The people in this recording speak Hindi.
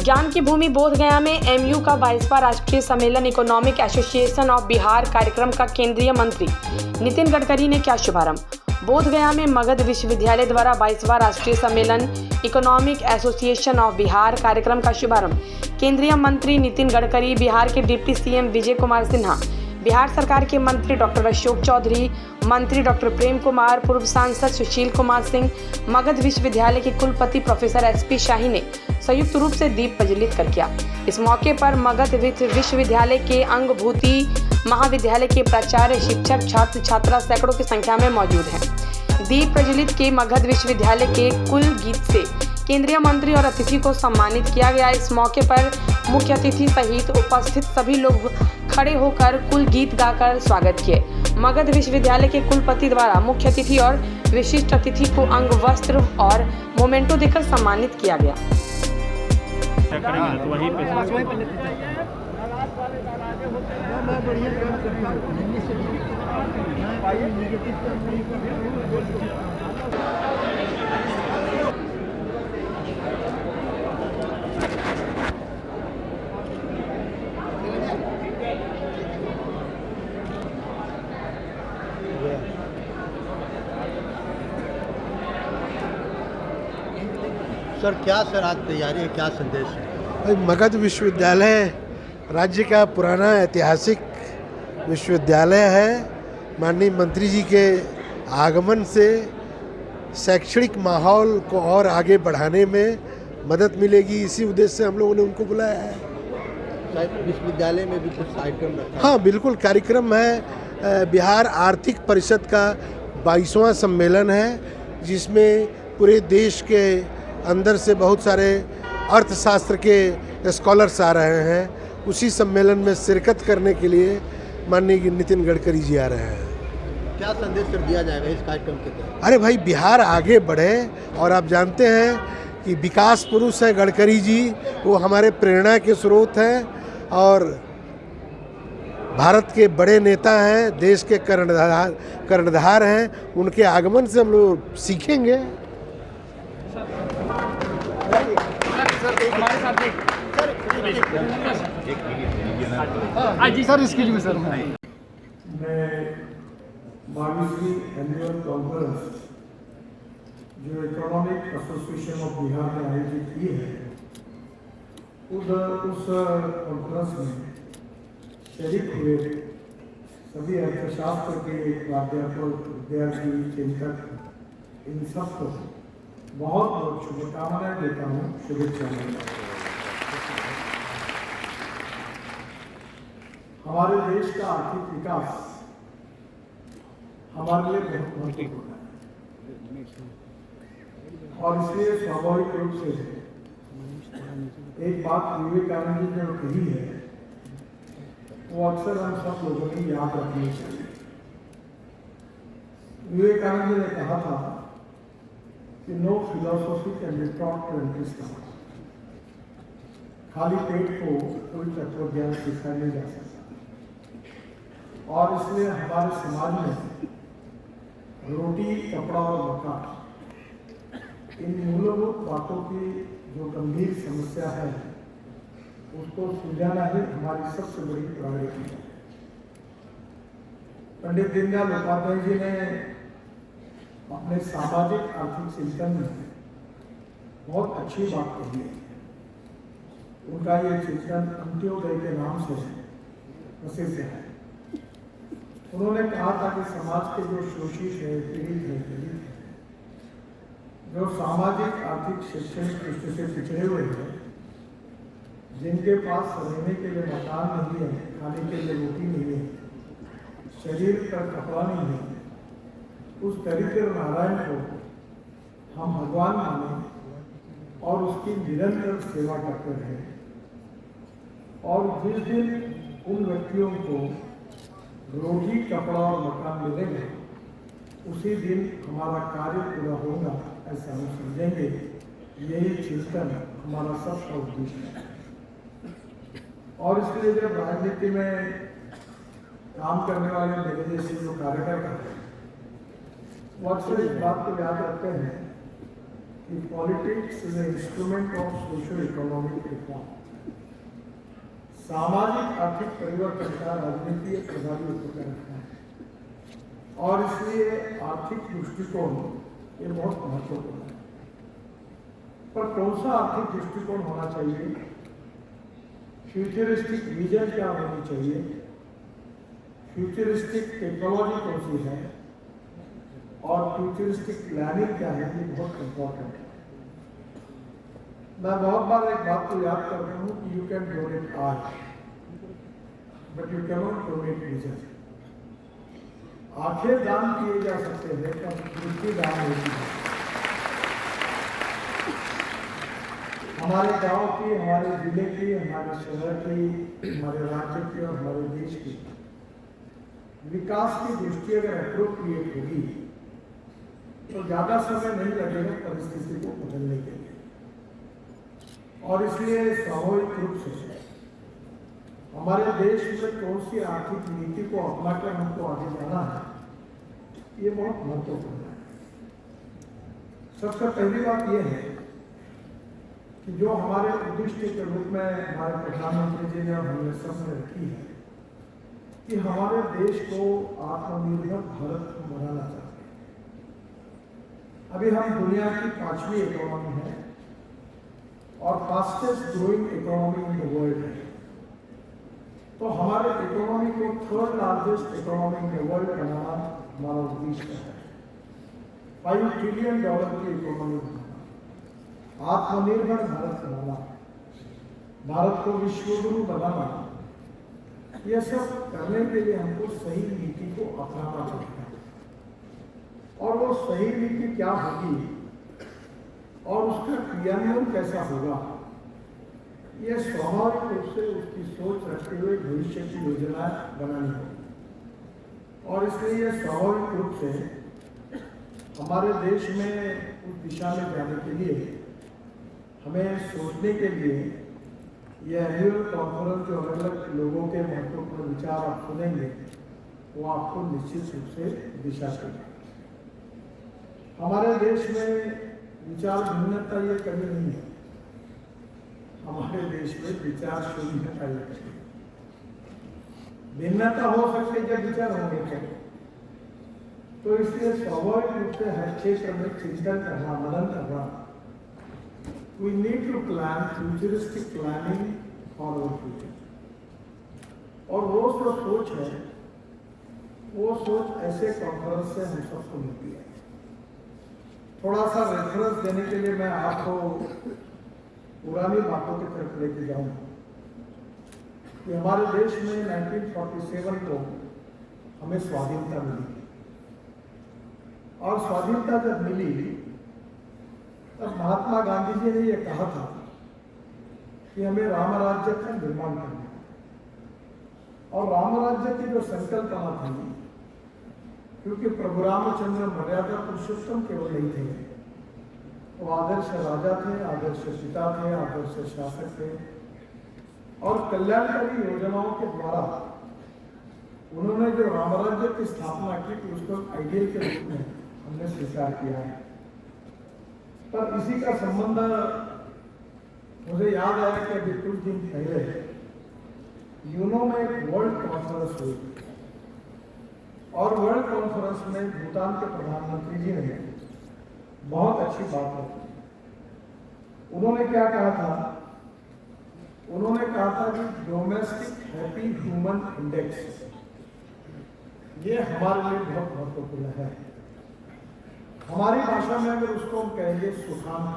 ज्ञान की भूमि बोधगया में एमयू का 22वां राष्ट्रीय सम्मेलन इकोनॉमिक एसोसिएशन ऑफ बिहार कार्यक्रम का केंद्रीय मंत्री नितिन गडकरी ने किया शुभारंभ। बोधगया में मगध विश्वविद्यालय द्वारा 22वां राष्ट्रीय सम्मेलन इकोनॉमिक एसोसिएशन ऑफ बिहार कार्यक्रम का शुभारंभ केंद्रीय मंत्री नितिन गडकरी, बिहार के डिप्टी सीएम विजय कुमार सिन्हा, बिहार सरकार के मंत्री डॉक्टर अशोक चौधरी, मंत्री डॉक्टर प्रेम कुमार, पूर्व सांसद सुशील कुमार सिंह, मगध विश्वविद्यालय के कुलपति प्रोफेसर एसपी शाही ने संयुक्त रूप से दीप प्रज्वलित कर किया। इस मौके पर मगध विश्वविद्यालय के अंगभूति महाविद्यालय के प्राचार्य, शिक्षक, छात्र छात्रा सैकड़ों की संख्या में मौजूद हैं। दीप प्रज्वलित के मगध विश्वविद्यालय के कुल गीत से केंद्रीय मंत्री और अतिथि को सम्मानित किया गया। इस मौके पर मुख्य अतिथि सहित उपस्थित सभी लोग खड़े होकर कुल गीत गाकर स्वागत किए। मगध विश्वविद्यालय के कुलपति द्वारा मुख्य अतिथि और विशिष्ट अतिथि को अंग वस्त्र और मोमेंटो देकर सम्मानित किया गया। सर क्या सर आज तैयारी है, क्या संदेश है? मगध विश्वविद्यालय राज्य का पुराना ऐतिहासिक विश्वविद्यालय है। माननीय मंत्री जी के आगमन से शैक्षणिक माहौल को और आगे बढ़ाने में मदद मिलेगी, इसी उद्देश्य से हम लोगों ने उनको बुलाया है। विश्वविद्यालय में भी कुछ कार्यक्रम रखा है? हाँ बिल्कुल, कार्यक्रम है। बिहार आर्थिक परिषद का 22वां सम्मेलन है, जिसमें पूरे देश के अंदर से बहुत सारे अर्थशास्त्र के स्कॉलर्स आ रहे हैं। उसी सम्मेलन में शिरकत करने के लिए माननीय नितिन गडकरी जी आ रहे हैं। क्या संदेश सर दिया जाएगा इस कार्यक्रम के तहत? अरे भाई, बिहार आगे बढ़े, और आप जानते हैं कि विकास पुरुष है गडकरी जी, वो हमारे प्रेरणा के स्रोत हैं और भारत के बड़े नेता हैं, देश के कर्णधार हैं। उनके आगमन से हम लोग सीखेंगे। सर इसके लिए सर मैं 22वीं एनुअल कॉन्फ्रेंस जो इकोनॉमिक एसोसिएशन ऑफ बिहार ने आयोजित की है, उस कॉन्फ्रेंस में शरीक हुए सभी अर्थशास्त्र के प्राध्यापक, विद्यार्थी, चिंतक, इन सबको बहुत बहुत शुभकामनाएं देता हूँ, शुभेच्छा देता हूँ। हमारे देश का आर्थिक विकास हमारे लिए बहुत महत्वपूर्ण है, और इसलिए स्वाभाविक रूप से एक बात विवेकानंद जी ने कही है, वो अक्सर हम सब लोगों ने याद रखनी चाहिए। विवेकानंद जी ने कहा था कि no philosophy can be taught to empty stomach. खाली पेट को कोई तत्व ज्ञान सिखाया नहीं जा सकता, और इसलिए हमारे समाज में रोटी, कपड़ा और मकान, इन मूलभूत बातों की जो गंभीर समस्या है, उसको सुलझाना ही हमारी सबसे बड़ी प्रायोरिटी है। पंडित दीनदयाल उपाध्याय जी ने अपने सामाजिक आर्थिक चिंतन में बहुत अच्छी बात कही है। उनका ये चिंतन अंत्योदय के नाम से प्रसिद्ध है। उन्होंने कहा था कि समाज के जो शोषित है, पीड़ित है, दलित है, जो सामाजिक, आर्थिक, शैक्षणिक दृष्टि से पिछड़े हुए हैं, जिनके पास रहने के लिए मकान नहीं है, खाने के लिए रोटी नहीं है, शरीर पर कपड़ा नहीं है, उस दरिद्र नारायण को हम भगवान माने और उसकी निरंतर सेवा करते रहे। और जिस दिन उन व्यक्तियों को रोटी, कपड़ा और मकान मिलेंगे, उसी दिन हमारा कार्य पूरा होगा, ऐसा हम समझेंगे। यही चिंतन हमारा सबका उद्देश्य है। और इसलिए जब राजनीति में काम करने वाले मेरे जैसे जो कार्यकर्ता हैं, वो अक्सर इस बात को याद रखते हैं कि politics is a instrument of social economic reform. सामाजिक आर्थिक परिवर्तन का राजनीति एक प्रभावी उपकरण है और इसलिए आर्थिक दृष्टिकोण ये बहुत महत्वपूर्ण है। पर कौन सा आर्थिक दृष्टिकोण होना चाहिए, फ्यूचरिस्टिक विजन क्या होनी चाहिए, फ्यूचरिस्टिक टेक्नोलॉजी कौन सी है और फ्यूचरिस्टिक प्लानिंग क्या है, ये बहुत इंपॉर्टेंट है। मैं बहुत बार एक बात को याद करता हूँ कि you can donate art but you can not donate vision. आंखें दान किए जा सकते हैं पर दृष्टि दान होती है। हमारे गांव की, हमारे जिले की, हमारे शहर की, हमारे राज्य की और हमारे देश की विकास की दृष्टि अगर एप्रोप्रिएट होगी तो ज्यादा समय नहीं लगेगा परिस्थिति को बदलने के लिए। और इसलिए स्वाभाविक रूप से हमारे देश में कौन सी आर्थिक नीति को अपनाकर हमको आगे जाना है, ये बहुत महत्वपूर्ण है। सबसे पहली बात यह है कि जो हमारे उद्देश्य के रूप में हमारे प्रधानमंत्री जी ने और हमने सबने रखी है कि हमारे देश को आत्मनिर्भर भारत बनाना चाहते हैं। अभी हम दुनिया की 5वीं इकोनॉमी है और fastest growing economy in the world है। तो हमारे इकोनॉमी को 3rd largest economy in the world बनाना हमारा उद्देश्य है। $5 ट्रिलियन की इकोनॉमी बनाना, आत्मनिर्भर भारत बनाना, भारत को विश्वगुरु बनाना, यह सब करने के लिए हमको सही नीति को अपनाना चाहिए। और वो सही नीति क्या होगी और उसका क्रियान्वयन कैसा होगा, यह स्वाभाविक रूप से उसकी सोच रखते हुए भविष्य की योजना बनानी होगी। और इसलिए यह स्वाभाविक रूप से हमारे देश में उस दिशा में जाने के लिए हमें सोचने के लिए यह एनुअल कॉन्फ्रेंस जो अलग अलग लोगों के महत्वपूर्ण विचार आप सुनेंगे वो आपको निश्चित रूप से दिशा देगा। हमारे देश में विचार भिन्नता ये कभी नहीं है। हमारे देश में विचार शून्यता ये कभी भिन्नता हो सकती है जब विचार होंगे तो इसलिए स्वाभाविक रूप से हर क्षेत्र में चिंतन करना, मनन करना। We need to plan futuristic planning for our future. और वो जो सोच है, वो सोच ऐसे कॉन्फ्रेंस से हम सबको मिलती है। थोड़ा सा रेफरेंस देने के लिए मैं आपको पुरानी बातों की तरफ लेके जाऊंगा कि हमारे देश में 1947 को हमें स्वाधीनता मिली और स्वाधीनता जब मिली तब महात्मा गांधी जी ने यह कहा था कि हमें राम राज्य का निर्माण करना है। और राम राज्य की जो संकल्पना थी, क्योंकि प्रभु रामचंद्र मर्यादा पुरुषोत्तम केवल नहीं थे, वो आदर्श राजा थे, आदर्श पिता थे, आदर्श शासक थे और कल्याणकारी योजनाओं के द्वारा उन्होंने जो राम राज्य की स्थापना की तो उसको आइडियल के रूप में हमने स्वीकार किया है। पर इसी का संबंध मुझे याद आया कि अभी कुछ दिन पहले यूनो में एक वर्ल्ड कॉन्फ्रेंस हुई और वर्ल्ड कॉन्फ्रेंस में भूटान के प्रधानमंत्री जी ने बहुत अच्छी बात की। उन्होंने क्या कहा था? उन्होंने कहा था कि डोमेस्टिक हैप्पी ह्यूमन इंडेक्स ये हमारे लिए बहुत महत्वपूर्ण है। हमारी भाषा में अगर उसको हम कहेंगे सुखांक,